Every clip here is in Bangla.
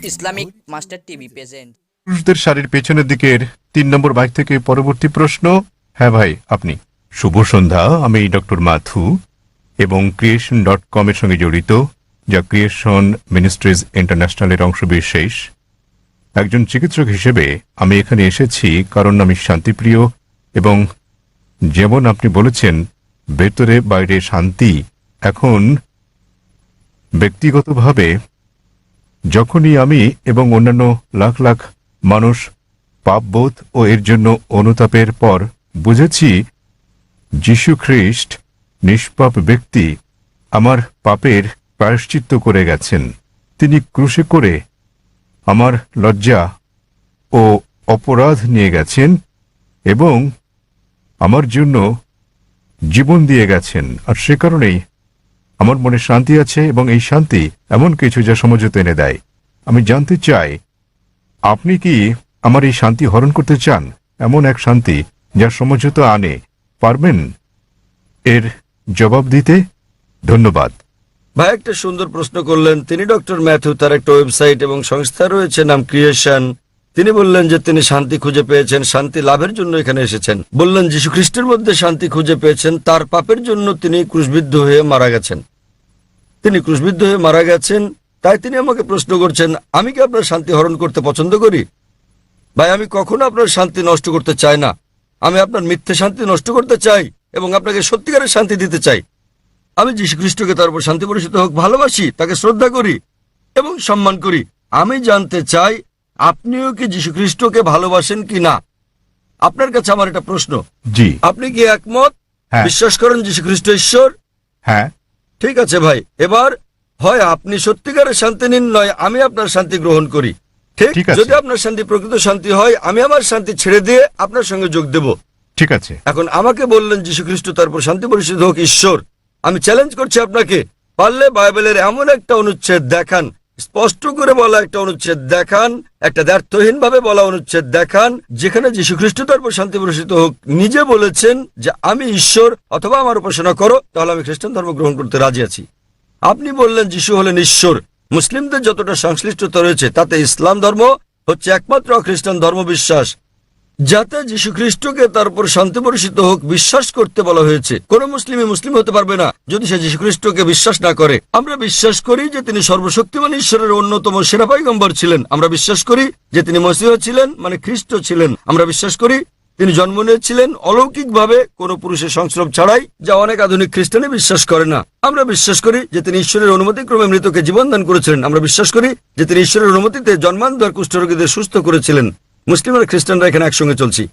Islamic master TV present. পুরুষদের শাড়ির পেছনের দিকের 3 নম্বর বাইক থেকে পরবর্তী প্রশ্ন। হ্যাঁ ভাই, আপনি। শুভ সন্ধ্যা, আমি ডক্টর মাথু এবং creation.com এর সঙ্গে জড়িত, যা ক্রিয়েশন মিনিস্ট্রিজ ইন্টারন্যাশনালের অংশবিশেষ। একজন চিকিৎসক হিসেবে আমি এখানে এসেছি কারণ আমি শান্তিপ্রিয় এবং যেমন আপনি বলেছেন ভেতরে বাইরে শান্তি। এখন ব্যক্তিগতভাবে যখনই আমি এবং অন্যান্য লাখ লাখ মানুষ পাপবোধ ও এর জন্য অনুতাপের পর বুঝেছি যীশু খ্রিস্ট নিষ্পাপ ব্যক্তি আমার পাপের প্রায়শ্চিত্ত করে গেছেন। তিনি ক্রুশে করে আমার লজ্জা ও অপরাধ নিয়ে গেছেন এবং আমার জন্য জীবন দিয়ে গেছেন। আর সে কারণেই আমার মনে শান্তি আছে এবং এই শান্তি এমন কিছু যা সমঝোতা এনে দেয়। আমি জানতে চাই, আপনি কি আমার এই শান্তি হরণ করতে চান? এমন এক শান্তি যা সমঝোতা আনে, পারবেন এর জবাব দিতে? ধন্যবাদ। ভাই, একটা সুন্দর প্রশ্ন করলেন। তিনি ডক্টর ম্যাথু, তার একটা ওয়েবসাইট এবং সংস্থা রয়েছে নাম ক্রিয়েশন। তিনি বললেন যে তিনি শান্তি খুঁজে পেয়েছেন, শান্তি লাভের জন্য এখানে এসেছেন। বললেন যীশু খ্রিস্টের মধ্যে শান্তি খুঁজে পেয়েছেন, তার পাপের জন্য তিনি ক্রুশবিদ্ধ হয়ে মারা গেছেন। তিনি ক্রুশবিদ্ধ হয়ে মারা গেছেন, তাই তিনি আমাকে প্রশ্ন করছেন আমি কি আপনার শান্তি হরণ করতে পছন্দ করি? ভাই, আমি কখনো আপনার শান্তি নষ্ট করতে চাই না। আমি আপনার মিথ্যে শান্তি নষ্ট করতে চাই এবং আপনাকে সত্যিকারের শান্তি দিতে চাই। আমি যীশু খ্রিস্টকে তার উপর শান্তি বর্ষিত হোক ভালোবাসি, তাকে শ্রদ্ধা করি এবং সম্মান করি। আমি জানতে চাই আপনিও কি যীশু খ্রিস্টকে ভালোবাসেন কি না। আপনার কাছে আমার একটা প্রশ্ন। জি। আপনি কি একমত? হ্যাঁ। বিশ্বাস করেন যীশু খ্রিস্ট ঈশ্বর? হ্যাঁ। ঠিক আছে ভাই, এবার হয় আপনি সত্যিকারের শান্তি নিন, নয় আমি আপনার শান্তি গ্রহণ করি। ঠিক আছে। যদি আপনার শান্তি প্রকৃত শান্তি হয়, আমি আমার শান্তি ছেড়ে দিয়ে আপনার সঙ্গে যোগ দেব। ঠিক আছে। এখন আমাকে বললেন যীশু খ্রিস্ট তার উপর শান্তি বর্ষিত হোক ঈশ্বর। আমি চ্যালেঞ্জ করছি আপনাকে, পারলে বাইবেলের এমন একটা অনুচ্ছেদ দেখান, স্পষ্ট করে বলা একটা অনুচ্ছেদ দেখান, একটা দ্ব্যর্থহীন ভাবে বলা অনুচ্ছেদ দেখান, যেখানে যীশু খ্রিস্ট তার উপর শান্তি বর্ষিত হোক নিজে বলেছেন যে আমি ঈশ্বর অথবা আমার উপাসনা করো, তাহলে আমি খ্রিস্টান ধর্ম গ্রহণ করতে রাজি আছি। আপনি বললেন যীশু হলেন ঈশ্বর। মুসলিমদের যতটা সংশ্লিষ্টতা রয়েছে তাতে ইসলাম ধর্ম হচ্ছে একমাত্র খ্রিস্টান ধর্ম বিশ্বাস যাতে যীশু খ্রিস্টকে তার উপর শান্তি বর্ষিত হোক বিশ্বাস করতে বলা হয়েছে। কোন মুসলিম হতে পারবে না যদি সে যীশু খ্রিস্টকে বিশ্বাস না করে। আমরা বিশ্বাস করি যে তিনি সর্বশক্তিমান ঈশ্বরের অন্যতম সেরা পয়গম্বর ছিলেন। আমরা বিশ্বাস করি যে তিনি মসীহ ছিলেন, মানে খ্রিস্ট ছিলেন। আমরা বিশ্বাস করি তিনি জন্ম নিয়েছিলেন অলৌকিকভাবে, কোনো পুরুষের সংস্রব ছাড়াই, যা অনেক আধুনিক খ্রিস্টানে বিশ্বাস করে না। আমরা বিশ্বাস করি যে তিনি ঈশ্বরের অনুমতিক্রমে মৃতকে জীবন দান করেছিলেন। আমরা বিশ্বাস করি যে তিনি ঈশ্বরের অনুমতিতে জন্মান্তর কুষ্ঠরোগীদের সুস্থ করেছিলেন। মুসলিম আর খ্রিস্টানরা এখানে একসঙ্গে চলছি,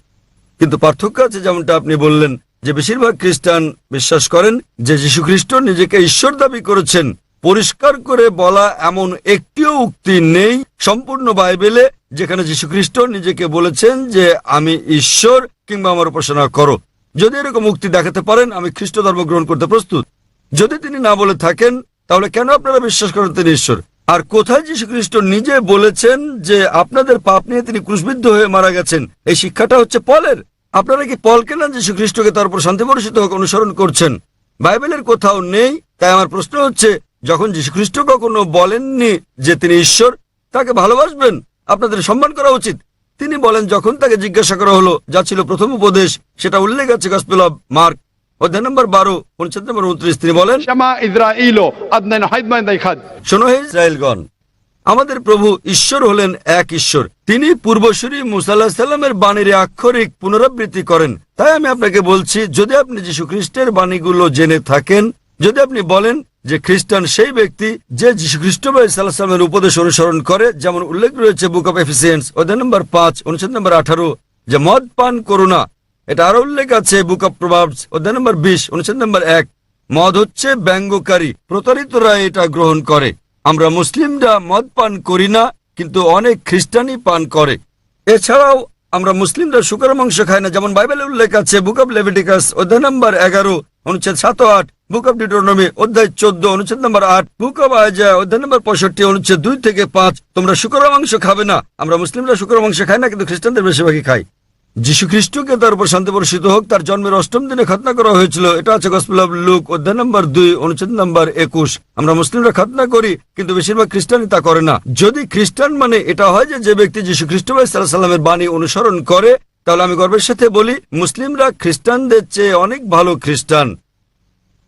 কিন্তু পার্থক্য আছে। যেমনটা আপনি বললেন যে বেশিরভাগ খ্রিস্টান বিশ্বাস করেন যে যীশু খ্রিস্ট নিজেকে ঈশ্বর দাবি করেছেন। পরিষ্কার করে বলা এমন একটিও উক্তি নেই সম্পূর্ণ বাইবেলে যেখানে যীশু খ্রিস্ট নিজেকে বলেছেন যে আমি ঈশ্বর কিংবা আমার উপাসনা করো। যদি এরকম উক্তি দেখাতে পারেন, আমি খ্রিস্ট ধর্ম গ্রহণ করতে প্রস্তুত। যদি তিনি না বলে থাকেন, তাহলে কেন আপনারা বিশ্বাস করেন তিনি ঈশ্বর? আর কোথায় যীশু খ্রিস্ট নিজে বলেছেন যে আপনাদের পাপ নিয়ে তিনি ক্রুশবিদ্ধ হয়ে মারা গেছেন? এই শিক্ষাটা হচ্ছে পলের। আপনারা কি পলকে না যীশু খ্রিস্টকে তার উপর শান্তি বর্ষিত হোক অনুসরণ করছেন? বাইবেলের কোথাও নেই। তাই আমার প্রশ্ন হচ্ছে, যখন যীশু খ্রিস্ট কখনো বলেননি যে তিনি ঈশ্বর, তাকে ভালোবাসবেন, আপনাদের সম্মান করা উচিত। তিনি বলেন, যখন তাকে জিজ্ঞাসা করা হলো, যা ছিল প্রথম উপদেশ, সেটা উল্লেখ আছে গসপেল অব মার্ক অধ্যায় নম্বর 12 অনুচ্ছেদ নম্বর 29। তিনি বলেন, শোনো হে ইসরায়েলগণ, আমাদের প্রভু ঈশ্বর হলেন এক ঈশ্বর। তিনি পূর্বসূরি মুসা আলাইহিস সালামের বাণীর আক্ষরিক পুনরাবৃত্তি করেন। তাই আমি আপনাকে বলছি, যদি আপনি যীশু খ্রিস্টের বাণীগুলো জেনে থাকেন, যদি আপনি বলেন যে খ্রিস্টান সেই ব্যক্তি যে যীশু খ্রিস্ট সাল্লাল্লাহু আলাইহি ওয়াসাল্লামের উপদেশ অনুসরণ করে, যেমন উল্লেখ রয়েছে বুক অফ এফিসিয়েন্স অধ্যায় নম্বর 5 অনুচ্ছেদ নম্বর 18, যে মদ পান করো না। এটা আরো উল্লেখ আছে বুক অফ প্রভাবস অধ্যায় নম্বর 20 অনুচ্ছেদ নম্বর 1। মদ হচ্ছে ব্যঙ্গকারী, প্রতারিতরা এটা গ্রহণ করে। আমরা মুসলিমরা মদ পান করি না, কিন্তু অনেক খ্রিস্টানই পান করে। এছাড়াও আমরা মুসলিমরা শুকর মাংস খাই না, যেমন বাইবেলে উল্লেখ আছে বুক অফ লেভিটিকাস অধ্যায় নম্বর 11 অনুচ্ছেদ 7 ও 8, বুক অফ ডিউটেরোনমি অধ্যায় 14 অনুচ্ছেদ নম্বর 8, বুক অফ আইজায়া অধ্যায় নম্বর 65 অনুচ্ছেদ 2 থেকে 5। তোমরা শুকর মাংস খাবে না। আমরা মুসলিমরা শুকর মাংস খাই না, কিন্তু খ্রিস্টানদের বেশিরভাগই খাই। যীশু খ্রিস্টকে তার উপর শান্তি বর্ষিত হোক তার জন্মের 8ম দিনে খতনা করা হয়েছিল। এটা আছে গসপেল অফ লুক অধ্যায় নম্বর 2 অনুচ্ছেদ নম্বর 21। আমরা মুসলিমরা খতনা করি, কিন্তু বেশিরভাগ খ্রিস্টানই তা করে না। যদি খ্রিস্টান মানে এটা হয় যে ব্যক্তি যীশু খ্রিস্ট সাল্লামের বাণী অনুসরণ করে, তাহলে আমি গর্বের সাথে বলি মুসলিমরা খ্রিস্টানদের চেয়ে অনেক ভালো খ্রিস্টান।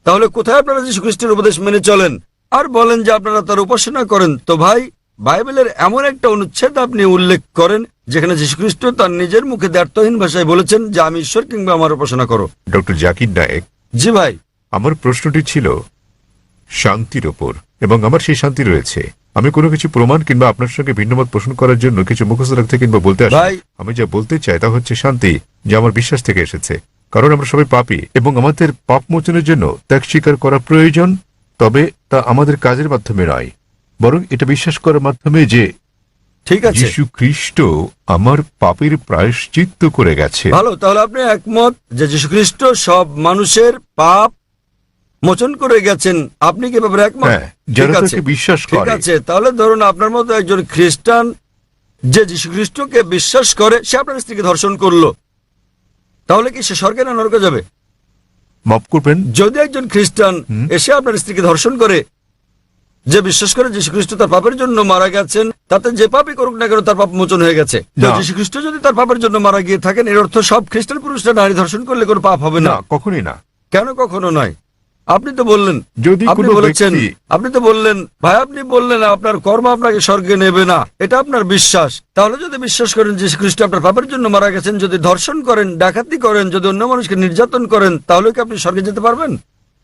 তাহলে কোথায় আপনারা যীশু খ্রিস্টের উপদেশ মেনে চলেন আর বলেন যে আপনারা তার উপাসনা করেন? তো ভাই, বাইবেলের এমন একটা অনুচ্ছেদ আপনি উল্লেখ করেন যেখানে যীশুখ্রিস্ট তার নিজের মুখে দ্ব্যর্থহীন ভাষায় বলেছেন যে আমি ঈশ্বর কিংবা আমার উপাসনা করো। ডক্টর জাকির নায়েক, জি ভাই, আমার প্রশ্নটি ছিল শান্তির ওপর, এবং আমার সেই শান্তি রয়েছে। আমি কোনো কিছু প্রমাণ কিংবা আপনার সঙ্গে ভিন্নমত পোষণ করার জন্য কিছু মুখস্থ রাখতে কিংবা বলতে আসি। আমি যা বলতে চাই তা হচ্ছে শান্তি, যা আমার বিশ্বাস থেকে এসেছে। কারণ আমরা সবাই পাপী এবং আমাদের পাপ মোচনের জন্য ত্যাগ স্বীকার করা প্রয়োজন। তবে তা আমাদের কাজের মাধ্যমে নয়, বরং এটা বিশ্বাস করার মাধ্যমে যে ঠিক আছে, যীশু খ্রিস্ট আমার পাপের প্রায়শ্চিত্ত করে গেছে। ভালো, তাহলে আপনি একমত যে যীশুখ্রিস্ট সব মানুষের পাপ মোচন করে গেছেন। আপনি কি ব্যাপারে একমত? যারা তাকে বিশ্বাস করে। ঠিক আছে, তাহলে ধরুন আপনার মতো একজন খ্রিস্টান যে যীশুখ্রিস্টকে বিশ্বাস করে, সে আপনার স্ত্রীকে ধর্ষণ করলো, তাহলে কি সে স্বর্গে না নরকে যাবে? মাফ করবেন, যদি একজন খ্রিস্টান এসে আপনার স্ত্রীকে ধর্ষণ করে, যে বিশ্বাস করে যীশুখ্রিস্ট তার পাপের জন্য মারা গেছেন, তাতে যে পাপই করুক না কেন তার পাপ মোচন হয়ে গেছে। যীশুখ্রিস্ট যদি তার পাপের জন্য মারা গিয়ে থাকেন, এর অর্থ সব খ্রিস্টান পুরুষরা নারী ধর্ষণ করলে কোনো পাপ হবে না? কখনোই না। কেন কখনো নয়? আপনি তো বললেন, যদি আপনি বলেছেন, আপনি তো বললেন ভাই, আপনি বললেন আপনার কর্ম আপনাকে স্বর্গে নেবে না, এটা আপনার বিশ্বাস। তাহলে যদি বিশ্বাস করেন যীশুখ্রিস্ট আপনার পাপের জন্য মারা গেছেন, যদি ধর্ষণ করেন, ডাকাতি করেন, যদি অন্য মানুষকে নির্যাতন করেন, তাহলে কি আপনি স্বর্গে যেতে পারবেন?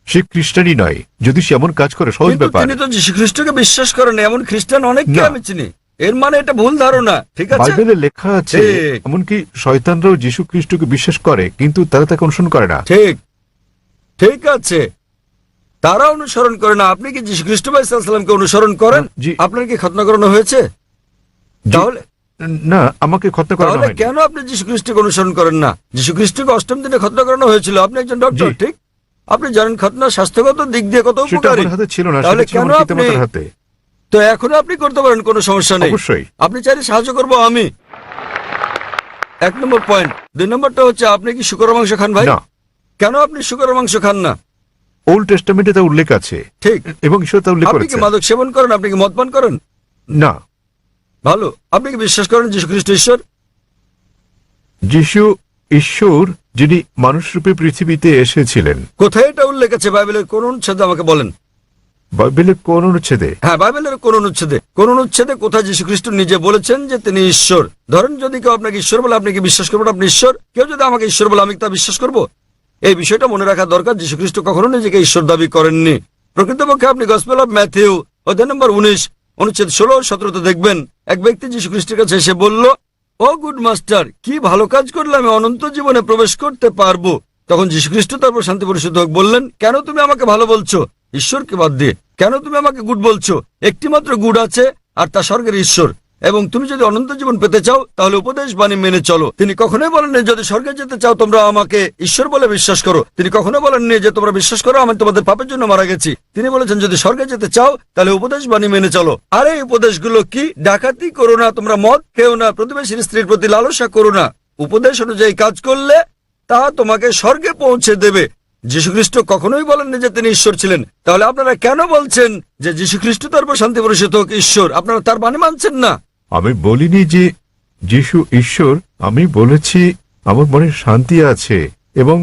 সে খ্রিস্টানই নয় যদি সে এমন কাজ করে, সহজ ব্যাপার। তিনি তো যীশুখ্রিস্টকে বিশ্বাস করেন, এমন খ্রিস্টান অনেককে আমি চিনি। এর মানে এটা ভুল ধারণা, ঠিক আছে? বাইবেলে লেখা আছে এমনকি শয়তানরাও যীশু খ্রিস্টকে বিশ্বাস করে, কিন্তু তারা তাকে অনুসরণ করে না। ঠিক, ঠিক আছে, তারা অনুসরণ করে না। আপনি কি যীশুখ্রিস্ট সাল্লামকে অনুসরণ করেন? আপনার কি খতনা করানো হয়েছে? তাহলে না, আমাকে খতনা করানো হয়নি। কেন আপনি যীশুখ্রিস্টকে অনুসরণ করেন না? যীশুখ্রিস্টকে 8ম দিনে খতনা করানো হয়েছিল। আপনি একজন ডক্টর, ঠিক? আপনি জানেন খতনা স্বাস্থ্যগত দিক দিয়ে কত উপকারী। তাহলে কেন আপনি, তো এখন আপনি করতে পারেন, কোনো সমস্যা নেই। অবশ্যই আপনি চাইলে সাহায্য করবো আমি। 1 নম্বর পয়েন্ট। 2 নম্বরটা হচ্ছে, আপনি কি শূকরের মাংস খান ভাই? না। কেন আপনি শূকরের মাংস খান না? ওল্ড টেস্টামেন্টে তা উল্লেখ আছে, ঠিক, এবং ঈশ্বর তা উল্লেখ করেছেন। আপনি কি মাদক সেবন করেন? আপনি কি মদ পান করেন? না। ভালো, আপনি কি বিশ্বাস করেন যীশুখ্রিস্ট ঈশ্বর? যীশু ঈশ্বর, যিনি মানুষ রূপে পৃথিবীতে এসেছিলেন। কোথায় এটা উল্লেখ আছে বাইবেলের কোন অনুচ্ছেদে আমাকে বলেন? বাইবেলের কোন অনুচ্ছেদে? হ্যাঁ, বাইবেলের কোন অনুচ্ছেদে? কোন অনুচ্ছেদে কোথায় যীশুখ্রিস্ট নিজে বলেছেন যে তিনি ঈশ্বর? ধরেন যদি কেউ আপনাকে ঈশ্বর বলে, আপনি কি বিশ্বাস করবেন আপনি ঈশ্বর? কেউ যদি আমাকে ঈশ্বর বলে, আমি তা বিশ্বাস করব? এই বিষয়টা মনে রাখা দরকার। যীশুখ্রিস্ট কখনো নিজেকে ঈশ্বর দাবি করেননি। প্রকৃতপক্ষে আপনি গসপেল অফ ম্যাথিউ অধ্যায় নম্বর 19 অনুচ্ছেদ 16-17 দেখবেন, এক ব্যক্তি যীশুখ্রিস্টের কাছে এসে বলল, ও গুড মাস্টার, কি ভালো কাজ করলে আমি অনন্ত জীবনে প্রবেশ করতে পারবো? তখন যীশুখ্রিস্ট তারপর শান্তি পরিশুদ্ধ হোক বললেন, কেন তুমি আমাকে ভালো বলছো ঈশ্বরকে বাদ দিয়ে? কেন তুমি আমাকে গুড বলছো? একটি মাত্র গুড আছে, আর তা স্বর্গের ঈশ্বর। এবং তুমি যদি অনন্ত জীবন পেতে চাও, তাহলে উপদেশ বাণী মেনে চলো। তিনি কখনোই বলেননি যদি স্বর্গে যেতে চাও তোমরা আমাকে ঈশ্বর বলে বিশ্বাস করো। তিনি কখনো বলেননি যে তোমরা বিশ্বাস করো আমি তোমাদের পাপের জন্য মারা গেছি। তিনি বলেছেন যদি স্বর্গে যেতে চাও তাহলে উপদেশ বাণী মেনে চলো। আর এই উপদেশগুলো কি? ডাকাতি করো না, তোমরা মদ খেও না, প্রতিবেশীর স্ত্রীর প্রতি লালসা করো না। উপদেশ অনুযায়ী কাজ করলে তা তোমাকে স্বর্গে পৌঁছে দেবে। যীশুখ্রিস্ট কখনোই বলেননি যে তিনি ঈশ্বর ছিলেন। তাহলে আপনারা কেন বলছেন যে যীশুখ্রিস্ট তারপর শান্তি বর্ষিত হোক ঈশ্বর? আপনারা তার বাণী মানছেন না। আমি বলিনি যে যীশু ঈশ্বর, আমি বলেছি আমার মনে শান্তি আছে এবং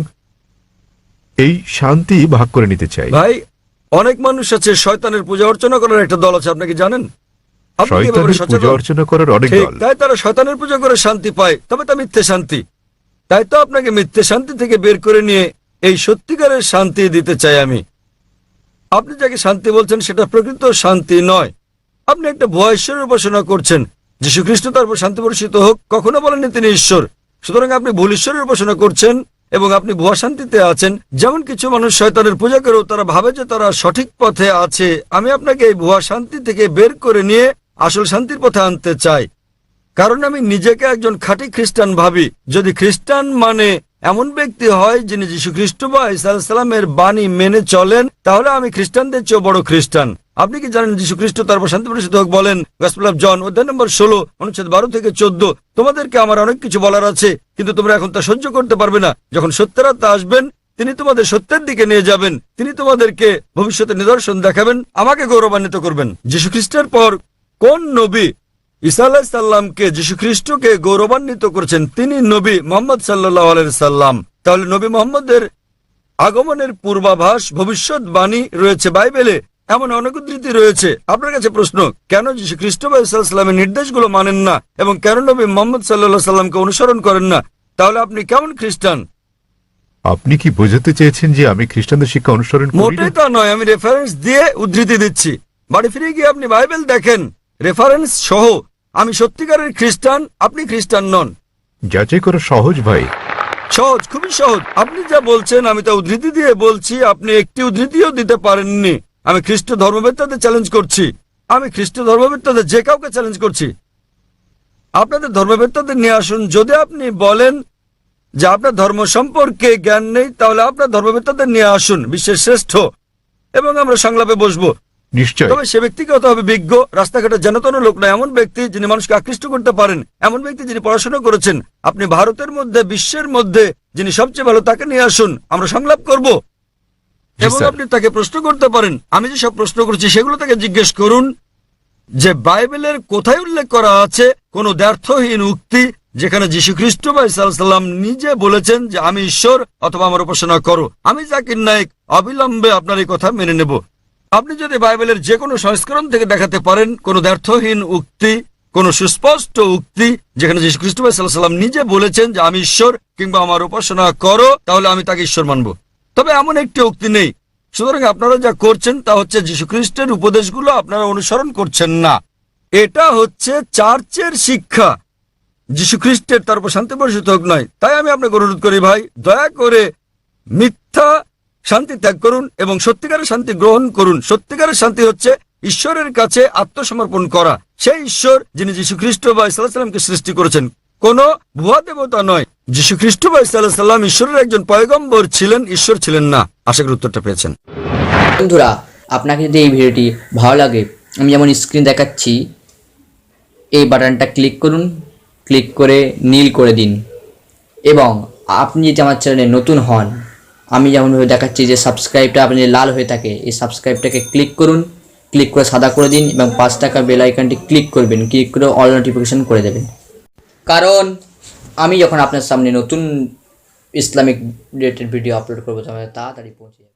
এই শান্তি ভাগ করে নিতে চাই। ভাই, অনেক মানুষ আছে শয়তানের পূজা অর্চনা করার একটা দল আছে, আপনি কি জানেন? শয়তানের পূজা অর্চনা করার অনেক দল, তাই তারা শয়তানের পূজা করে শান্তি পায়, তবে তা মিথ্যে শান্তি। তাই তো আপনাকে মিথ্যে শান্তি থেকে বের করে নিয়ে এই সত্যিকারের শান্তি দিতে চাই আমি। আপনি যাকে শান্তি বলছেন সেটা প্রকৃত শান্তি নয়। আপনি একটা ভুয়া ঈশ্বরের উপাসনা করছেন। যীশুখ্রিস্ট তারপর শান্তি বর্ষিত হোক কখনো বলেননি তিনি ঈশ্বর। সুতরাং আপনি ভুল ঈশ্বরের উপাসনা করছেন এবং আপনি ভুয়া শান্তিতে আছেন। যেমন কিছু মানুষ শয়তানের পূজা করেও তারা ভাবে যে তারা সঠিক পথে আছে। আমি আপনাকে এই ভুয়া শান্তি থেকে বের করে নিয়ে আসল শান্তির পথে আনতে চাই, কারণ আমি নিজেকে একজন খাঁটি খ্রিস্টান ভাবি। যদি খ্রিস্টান মানে এমন ব্যক্তি হয় যিনি যীশু খ্রিস্ট বা ঈসা আলাইহিস সালামের বাণী মেনে চলেন, তাহলে আমি খ্রিস্টানদের চেয়েও বড় খ্রিস্টান। আপনি কি জানেন যীশু খ্রিস্ট তারপর শান্তি বর্ষিত হোক বলেন, গসপেল অফ জন অধ্যায় নম্বর 16 অনুচ্ছেদ 12 থেকে 14, তোমাদেরকে আমার অনেক কিছু বলার আছে, কিন্তু তোমরা এখন তা সহ্য করতে পারবে না। যখন সত্যের আত্মা আসবেন, তিনি তোমাদের সত্যের দিকে নিয়ে যাবেন, তিনি তোমাদেরকে ভবিষ্যতে নিদর্শন দেখাবেন, আমাকে গৌরবান্বিত করবেন। যীশু খ্রিস্টের পর কোন নবী ঈসা আলাইহিস সালামকে যীশু খ্রিস্টকে গৌরবান্বিত করেছেন? তিনি নবী মুহাম্মদ সাল্লাল্লাহু আলাইহি সাল্লাম। তাহলে নবী মুহাম্মদের আগমনের পূর্বাভাস, ভবিষ্যৎবাণী রয়েছে বাইবেলে, এমন অনেক উদ্ধৃতি রয়েছে। আপনার কাছে প্রশ্ন, কেন যীশু খ্রিস্ট বা ঈসা আলাইহিস সালামের নির্দেশগুলো মানেন না এবং কেন নবী মুহাম্মদ সাল্লাল্লাহু আলাইহি সাল্লামকে অনুসরণ করেন না? তাহলে আপনি কেমন খ্রিস্টান? আপনি কি বোঝাতে চেয়েছেন যে আমি খ্রিস্টানদের শিক্ষা অনুসরণ করি না? মোটেই তা নয়, আমি রেফারেন্স দিয়ে উদ্ধৃতি দিচ্ছি। বাড়ি ফিরে গিয়ে আপনি বাইবেল দেখেন রেফারেন্স সহ। আমি সত্যিকারের খ্রিস্টান, আপনি খ্রিস্টান নন। যাচাই করা সহজ ভাই। সহজ, খুবই সহজ। আপনি যা বলছেন আমি তা উদ্ধৃতি দিয়ে বলছি, আপনি একটি উদ্ধৃতিও দিতে পারেননি। আমি খ্রিস্ট ধর্মবেত্তাদের চ্যালেঞ্জ করছি, আমি খ্রিস্ট ধর্মবেত্তাদের যে কাউকে চ্যালেঞ্জ করছি। আপনাদের ধর্মবেত্তাদের নিয়ে আসুন। যদি আপনি বলেন যে আপনার ধর্ম সম্পর্কে জ্ঞান নেই, তাহলে আপনার ধর্মবেত্তাদের নিয়ে আসুন, বিশ্বের শ্রেষ্ঠ, এবং আমরা সংলাপে বসবো। নিশ্চয়। তবে সে ব্যক্তিকে হতে হবে বিজ্ঞ, রাস্তাঘাটে জানাতন লোক নয়, এমন ব্যক্তি যিনি মানুষকে আকৃষ্ট করতে পারেন, এমন ব্যক্তি যিনি পড়াশোনা করেছেন। আপনি ভারতের মধ্যে, বিশ্বের মধ্যে যিনি সবচেয়ে ভালো, তাকে নিয়ে আসুন, আমরা সংলাপ করব। এবং স্যার। আপনি তাকে প্রশ্ন করতে পারেন। আমি যে সব প্রশ্ন করছি সেগুলো তাকে জিজ্ঞেস করুন যে বাইবেলের কোথায় উল্লেখ করা আছে কোন দ্ব্যর্থহীন উক্তি যেখানে যীশু খ্রিস্ট বা ঈসা আলাইহিস সালাম নিজে বলেছেন যে আমি ঈশ্বর অথবা আমার উপাসনা করো। আমি জাকির নায়েক অবিলম্বে আপনার এই কথা মেনে নেব। আপনি যদি বাইবেলের যে কোনো সংস্করণ থেকে দেখাতে পারেন কোন দ্ব্যর্থহীন উক্তি, কোন সুস্পষ্ট উক্তি যেখানে যীশু খ্রিস্ট বা ঈসা আলাইহিস সালাম নিজে বলেছেন যে আমি ঈশ্বর কিংবা আমার উপাসনা করো, তাহলে আমি তাকে ঈশ্বর মানব। তবে এমন একটি উক্তি নেই। সুতরাং আপনারা যা করছেন তা হচ্ছে যীশু খ্রিস্টের উপদেশগুলো আপনারা অনুসরণ করছেন না। এটা হচ্ছে চার্চের শিক্ষা, যীশু খ্রিস্টের তার উপর শান্তি বর্ষিত হোক নয়। তাই আমি আপনাকে অনুরোধ করি ভাই, দয়া করে মিথ্যা শান্তি ত্যাগ করুন এবং সত্যিকারের শান্তি গ্রহণ করুন। সত্যিকারের শান্তি হচ্ছে ঈশ্বরের কাছে আত্মসমর্পণ করা, সেই ঈশ্বর যিনি যীশু খ্রিস্ট বা ঈসা আলাইহিস সালামকে সৃষ্টি করেছেন, কোন ভুয়া দেবতা নয়। যীশু খ্রিস্ট বা ঈসা আলাইহিস সালাম ঈশ্বরের একজন পয়গম্বর ছিলেন, ঈশ্বর ছিলেন না। আশা করি উত্তরটা পেয়েছেন। বন্ধুরা, আপনাকে যদি এই ভিডিওটি ভালো লাগে, আমি যেমন স্ক্রিন দেখাচ্ছি, এই বাটনটা ক্লিক করুন, ক্লিক করে নীল করে দিন। এবং আপনি যদি আমার চ্যানেলে নতুন হন, আমি যেমনভাবে দেখাচ্ছি যে সাবস্ক্রাইবটা আপনি লাল হয়ে থাকে, এই সাবস্ক্রাইবটাকে ক্লিক করুন, ক্লিক করে সাদা করে দিন এবং 5 টাকা বেল আইকনটি ক্লিক করবেন, ক্লিক করে অল নোটিফিকেশন করে দেবেন। কারণ আমি যখন আপনার সামনে নতুন ইসলামিক রিলেটেড ভিডিও আপলোড করবো, তাহলে তাড়াতাড়ি পৌঁছে যাবে।